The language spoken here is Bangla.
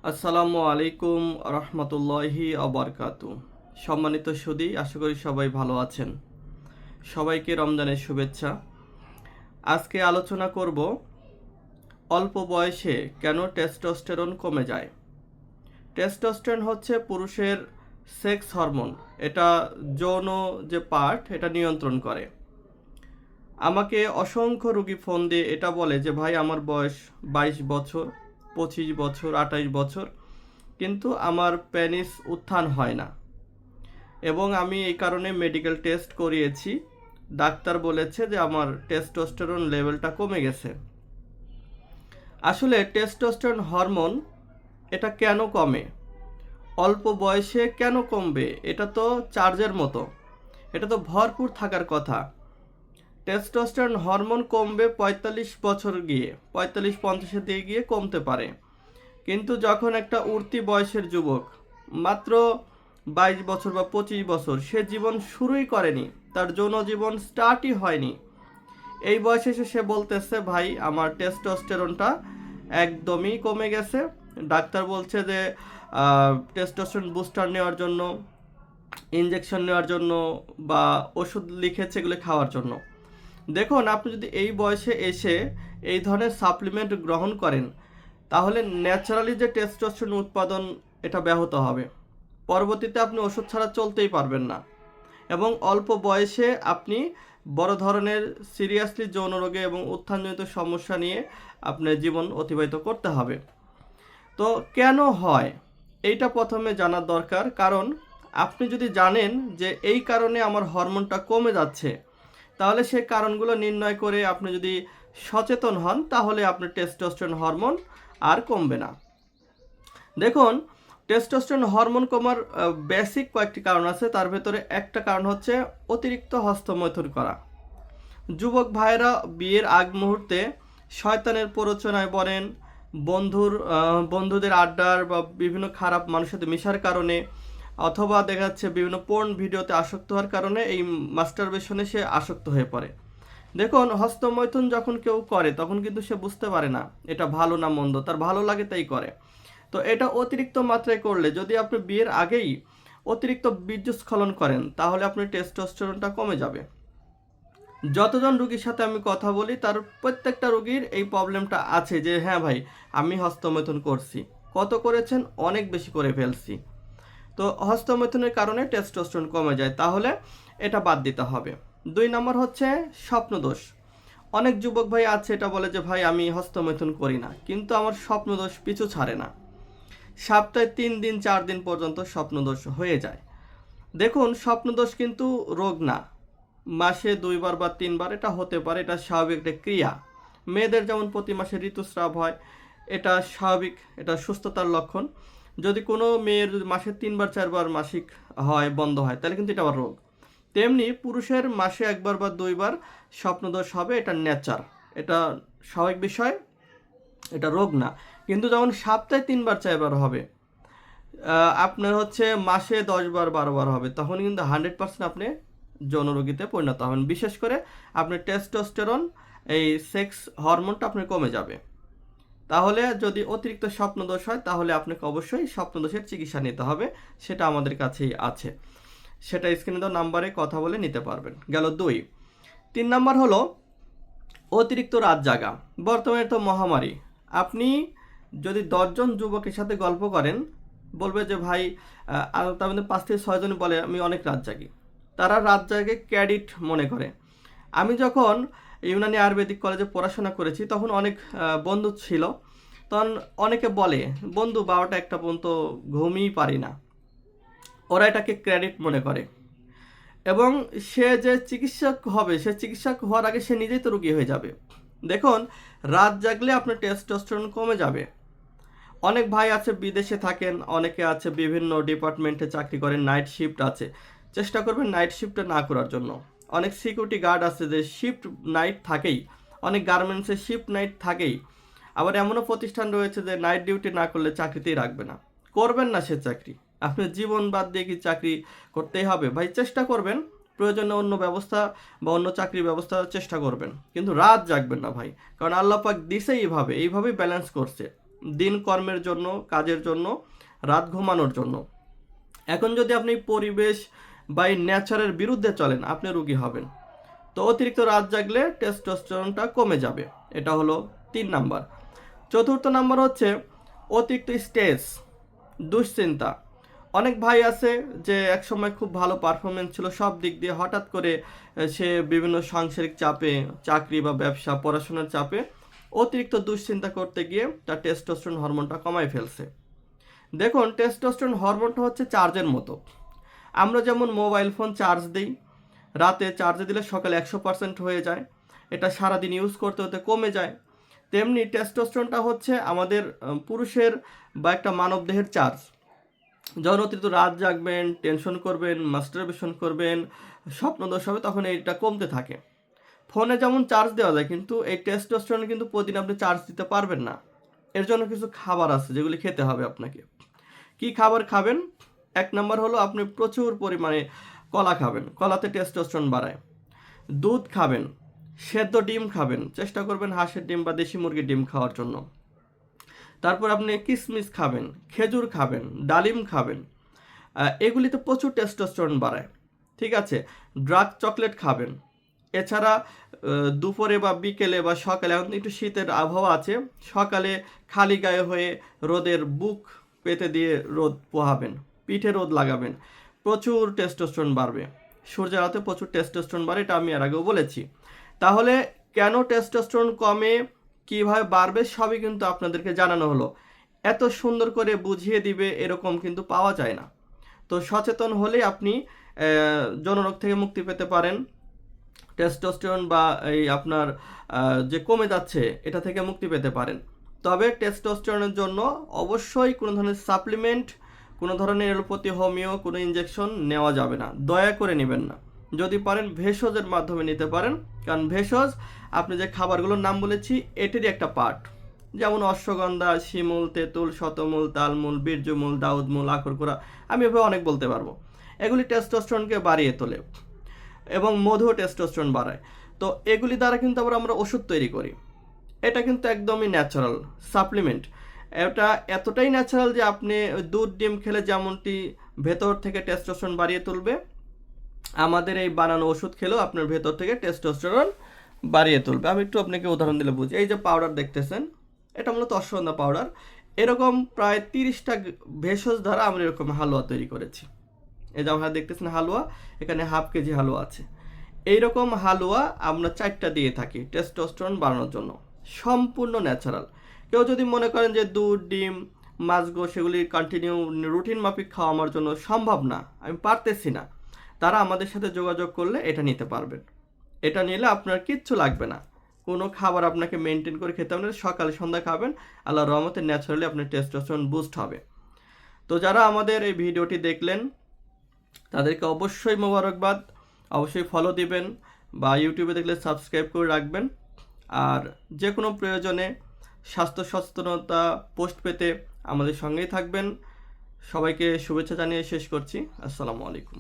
আসসালামু আলাইকুম রহমতুল্লাহি আবরকাতু। সম্মানিত সুধী, আশা করি সবাই ভালো আছেন। সবাইকে রমজানের শুভেচ্ছা। আজকে আলোচনা করব অল্প বয়সে কেন টেস্টোস্টেরন কমে যায়। টেস্টোস্টেরন হচ্ছে পুরুষের সেক্স হরমোন। এটা যৌন যে পার্ট এটা নিয়ন্ত্রণ করে। আমাকে অসংখ্য রোগী ফোন দিয়ে এটা বলে যে ভাই আমার বয়স 22 বছর, 25 বছর, 28 বছর, কিন্তু আমার পেনিস উত্থান হয় না এবং আমি এই কারণে মেডিকেল টেস্ট করিয়েছি। ডাক্তার বলেছে যে আমার টেস্টোস্টেরন লেভেলটা কমে গেছে। আসলে টেস্টোস্টেরন হরমোন এটা কেন কমে, অল্প বয়সে কেন কমবে? এটা তো চার্জের মতো, এটা তো ভরপুর থাকার কথা। টেস্টোস্টেরন হরমোন কমবে 45 বছর গিয়ে, 45-50-এর দিকে গিয়ে কমতে পারে। কিন্তু যখন একটা উঠতি বয়সের যুবক মাত্র 22 বছর বা 25 বছর, সে জীবন শুরুই করেনি, তার যৌন জীবন স্টার্টই হয়নি, এই বয়সে এসে সে বলতেছে ভাই আমার টেস্টোস্টেরনটা একদমই কমে গেছে। ডাক্তার বলছে যে টেস্টোস্টেরন বুস্টার নেওয়ার জন্য, ইনজেকশন নেওয়ার জন্য বা ওষুধ লিখেছে এগুলো খাওয়ার জন্য। দেখুন, আপনি যদি এই বয়সে এসে এই ধরনের সাপ্লিমেন্ট গ্রহণ করেন, তাহলে ন্যাচারালি যে টেস্টোস্টেরন উৎপাদন এটা ব্যাহত হবে। পরবর্তীতে আপনি ওষুধ ছাড়া চলতেই পারবেন না এবং অল্প বয়সে আপনি বড় ধরনের সিরিয়াসলি যৌন রোগে এবং উত্থানজনিত সমস্যা নিয়ে আপনার জীবন অতিবাহিত করতে হবে। তো কেন হয় এইটা প্রথমে জানার দরকার। কারণ আপনি যদি জানেন যে এই কারণে আমার হরমোনটা কমে যাচ্ছে, তাহলে সেই কারণগুলো নির্ণয় করে আপনি যদি সচেতন হন, তাহলে আপনার টেস্টোস্টেরন হরমোন আর কমবে না। দেখুন, টেস্টোস্টেরন হরমোন কমার বেসিক কয়েকটি কারণ আছে। তার ভেতরে একটা কারণ হচ্ছে অতিরিক্ত হস্তমৈথুন করা। যুবক ভাইয়েরা বিয়ের আগ মুহূর্তে শয়তানের প্ররোচনায় পড়েন, বন্ধুদের আড্ডার বা বিভিন্ন খারাপ মানুষের সাথে মেশার কারণে, অথবা দেখা যাচ্ছে বিভিন্ন পোর্ন ভিডিওতে আসক্ত হওয়ার কারণে এই মাস্টারবেশনে সে আসক্ত হয়ে পড়ে। দেখুন, হস্তমৈথুন যখন কেউ করে তখন কিন্তু সে বুঝতে পারে না এটা ভালো না মন্দ, তার ভালো লাগে তাই করে। তো এটা অতিরিক্ত মাত্রায় করলে, যদি আপনি বিয়ের আগেই অতিরিক্ত বীর্যস্খলন করেন, তাহলে আপনার টেস্টোস্টেরনটা কমে যাবে। যতজন রুগীর সাথে আমি কথা বলি, তার প্রত্যেকটা রুগীর এই প্রবলেমটা আছে যে হ্যাঁ ভাই, আমি হস্তমৈথুন করছি। কত করেছেন? অনেক বেশি করে ফেলছি। তো হস্তমৈথুনের কারণে টেস্টোস্টেরন কমে যায়, তাহলে এটা বাদ দিতে হবে। 2 নম্বর হচ্ছে স্বপ্নদোষ। অনেক যুবক ভাই আছে এটা বলে যে ভাই আমি হস্তমৈথুন করি না, কিন্তু আমার স্বপ্নদোষ পিছু ছাড়ে না। সপ্তাহে 3 দিন 4 দিন পর্যন্ত স্বপ্নদোষ হয়ে যায়। দেখুন, স্বপ্নদোষ কিন্তু রোগ না। মাসে 2 বার বা 3 বার এটা হতে পারে, এটা স্বাভাবিক একটা ক্রিয়া। মেয়েদের যেমন প্রতি মাসে ঋতুস্রাব হয়, এটা স্বাভাবিক, এটা সুস্থতার লক্ষণ। যদি কোনো মেয়ের যদি মাসে 3 বার 4 বার মাসিক হয়, বন্ধ হয়, তাহলে কিন্তু এটা আবার রোগ। তেমনি পুরুষের মাসে 1 বার বা 2 বার স্বপ্নদোষ হবে, এটা নেচার, এটা স্বাভাবিক বিষয়, এটা রোগ না। কিন্তু যখন সপ্তাহে 3 বার 4 বার হবে, আপনার হচ্ছে মাসে 10 বার 12 বার হবে, তখন কিন্তু 100% আপনি যৌন রোগীতে পরিণত হবেন। বিশেষ করে আপনার টেস্টোস্টেরন, এই সেক্স হরমোনটা আপনার কমে যাবে। তাহলে যদি অতিরিক্ত স্বপ্নদোষ হয়, তাহলে আপনাকে অবশ্যই স্বপ্নদোষের চিকিৎসা নিতে হবে। সেটা আমাদের কাছেই আছে, সেটা স্ক্রিনে দেওয়া নাম্বারে কথা বলে নিতে পারবেন। গেল 2। 3 নম্বর হলো অতিরিক্ত রাত জাগা। বর্তমানে তো মহামারী। আপনি যদি 10 জন যুবকের সাথে গল্প করেন, বলবে যে ভাই, তার মধ্যে 5 থেকে 6 জন বলে আমি অনেক রাত জাগি। তারা রাত জাগে ক্রেডিট মনে করে। আমি যখন ইউনানি আয়ুর্বেদিক কলেজে পড়াশোনা করেছি, তখন অনেক বন্ধু ছিল। তখন অনেকে বলে বন্ধু 12টা 1টা পর্যন্ত ঘুমিয়ে পারি না, ওরা এটাকে ক্রেডিট মনে করে। এবং সে যে চিকিৎসক হবে, সে চিকিৎসক হওয়ার আগে সে নিজেই তো রোগী হয়ে যাবে। দেখুন, রাত জাগলে আপনার টেস্টোস্টেরন কমে যাবে। অনেক ভাই আছে বিদেশে থাকেন, অনেকে আছে বিভিন্ন ডিপার্টমেন্টে চাকরি করেন, নাইট শিফট আছে। চেষ্টা করবেন নাইট শিফটটা না করার জন্য। অনেক সিকিউরিটি গার্ড আছে যে শিফট নাইট থাকেই, অনেক গার্মেন্টসে শিফট নাইট থাকেই। আবার এমনও প্রতিষ্ঠান রয়েছে যে নাইট ডিউটি না করলে চাকরিতেই রাখবে না। করবেন না সে চাকরি, আপনার জীবন বাদ দিয়ে কি চাকরি করতেই হবে? ভাই চেষ্টা করবেন, প্রয়োজনে অন্য ব্যবস্থা বা অন্য চাকরির ব্যবস্থা চেষ্টা করবেন, কিন্তু রাত জাগবেন না ভাই। কারণ আল্লাহ পাক দিছে এইভাবেই ব্যালেন্স করছে। দিন কর্মের জন্য, কাজের জন্য, রাত ঘুমানোর জন্য। এখন যদি আপনি পরিবেশ বা এই নেচারের বিরুদ্ধে চলেন, আপনি রোগী হবেন। তো অতিরিক্ত রাত জাগলে টেস্টোস্টেরনটা কমে যাবে। এটা হলো 3 নাম্বার। চতুর্থ নাম্বার হচ্ছে অতিরিক্ত স্ট্রেস, দুশ্চিন্তা। অনেক ভাই আছে যে একসময় খুব ভালো পারফরমেন্স ছিল সব দিক দিয়ে, হঠাৎ করে সে বিভিন্ন সাংসারিক চাপে, চাকরি বা ব্যবসা, পড়াশোনার চাপে অতিরিক্ত দুশ্চিন্তা করতে গিয়ে তার টেস্টোস্টেরন হরমোনটা কমায় ফেলছে। দেখুন, টেস্টোস্টেরন হরমোনটা হচ্ছে চার্জের মতো। আমরা যেমন মোবাইল ফোন চার্জ দিই, রাতে চার্জে দিলে সকালে 100% হয়ে যায়, এটা সারাদিন ইউজ করতে হতে কমে যায়। তেমনি টেস্টোস্টেরনটা হচ্ছে আমাদের পুরুষের বা একটা মানবদেহের চার্জ। যখন অতিরিক্ত রাত জাগবেন, টেনশন করবেন, মাস্টারবেশন করবেন, স্বপ্নদোষ হবে, তখন এইটা কমতে থাকে। ফোনে যেমন চার্জ দেওয়া যায়, কিন্তু এই টেস্টোস্টেরনে কিন্তু প্রতিদিন আপনি চার্জ দিতে পারবেন না। এর জন্য কিছু খাবার আছে যেগুলি খেতে হবে আপনাকে। কি খাবার খাবেন? 1 নাম্বার হলো আপনি প্রচুর পরিমাণে কলা খাবেন, কলাতে টেস্টোস্টেরন বাড়ায়। দুধ খাবেন, সেদ্ধ ডিম খাবেন, চেষ্টা করবেন হাঁসের ডিম বা দেশি মুরগির ডিম খাওয়ার জন্য। তারপর আপনি কিশমিশ খাবেন, খেজুর খাবেন, ডালিম খাবেন। এগুলিতে প্রচুর টেস্টোস্টেরন বাড়ায়। ঠিক আছে? ডার্ক চকলেট খাবেন। এছাড়া দুপুরে বা বিকেলে বা সকালে, এখন একটু শীতের আবহাওয়া আছে, সকালে খালি গায়ে হয়ে রোদের বুক পেতে দিয়ে রোদ পোহাবেন, পিঠে রোদ লাগাবেন, প্রচুর টেস্টোস্টেরন বাড়বে। সূর্যের আলোতে প্রচুর টেস্টোস্টেরন বাড়ে, এটা আমি এর আগেও বলেছি। তাহলে কেন টেস্টোস্টেরন কমে, কিভাবে বাড়বে, সবই কিন্তু আপনাদেরকে জানানো হলো। এত সুন্দর করে বুঝিয়ে দিবে এরকম কিন্তু পাওয়া যায় না। তো সচেতন হলে আপনি যৌনরোগ থেকে মুক্তি পেতে পারেন। টেস্টোস্টেরন বা এই আপনার যে কমে যাচ্ছে, এটা থেকে মুক্তি পেতে পারেন। তবে টেস্টোস্টেরনের জন্য অবশ্যই কোনো ধরনের সাপ্লিমেন্ট, কোনো ধরনের এলোপ্যাথি, হোমিও, কোনো ইনজেকশন নেওয়া যাবে না, দয়া করে নেবেন না। যদি পারেন ভেষজের মাধ্যমে নিতে পারেন, কারণ ভেষজ আপনি যে খাবারগুলোর নাম বলেছি এটিরই একটা পার্ট। যেমন অশ্বগন্ধা, শিমুল, তেঁতুল, শতমূল, তালমূল, বীর্যমূল, দাউদমূল, আখরকোড়া, আমি এভাবে অনেক বলতে পারবো। এগুলি টেস্টোস্টেরনকে বাড়িয়ে তোলে এবং মধু টেস্টোস্টেরন বাড়ায়। তো এগুলি দ্বারা কিন্তু আবার আমরা ওষুধ তৈরি করি। এটা কিন্তু একদমই ন্যাচারাল সাপ্লিমেন্ট। এটা এতটাই ন্যাচারাল যে আপনি দুধ ডিম খেলে যেমনটি ভেতর থেকে টেস্টোস্টেরন বাড়িয়ে তুলবে, আমাদের এই বানানো ওষুধ খেলেও আপনার ভেতর থেকে টেস্টোস্টেরন বাড়িয়ে তুলবে। আমি একটু আপনাকে উদাহরণ দিলে বুঝি। এই যে পাউডার দেখতেছেন, এটা মূলত অশ্বগন্ধা পাউডার। এরকম প্রায় 30টা ভেষজ দ্বারা আমরা এরকম হালুয়া তৈরি করেছি। এই যে আমরা দেখতেছেন হালুয়া, এখানে হাফ কেজি হালুয়া আছে। এইরকম হালুয়া আমরা 4টা দিয়ে থাকি টেস্টোস্টেরন বাড়ানোর জন্য, সম্পূর্ণ ন্যাচারাল। কেউ যদি মনে করেন যে দুধ ডিম মাছগো সেগুলি কন্টিনিউ রুটিন মাফিক খাওয়া আমার জন্য সম্ভব না, আমি পারতেছি না, তারা আমাদের সাথে যোগাযোগ করলে এটা নিতে পারবেন। এটা নিলে আপনার কিচ্ছু লাগবে না, কোনো খাবার আপনাকে মেনটেন করে খেতে হবে না, সকালে সন্ধ্যা খাবেন, আল্লাহর রহমতে ন্যাচারালি আপনার টেস্টোস্টেরন বুস্ট হবে। তো যারা আমাদের এই ভিডিওটি দেখলেন তাদেরকে অবশ্যই মোবারকবাদ, অবশ্যই ফলো দিবেন বা ইউটিউবে দেখলে সাবস্ক্রাইব করে রাখবেন। আর যে কোনো প্রয়োজনে স্বাস্থ্য সচেতনতা পোস্ট পেতে আমাদের সঙ্গেই থাকবেন। সবাইকে শুভেচ্ছা জানিয়ে শেষ করছি। আসসালামু আলাইকুম।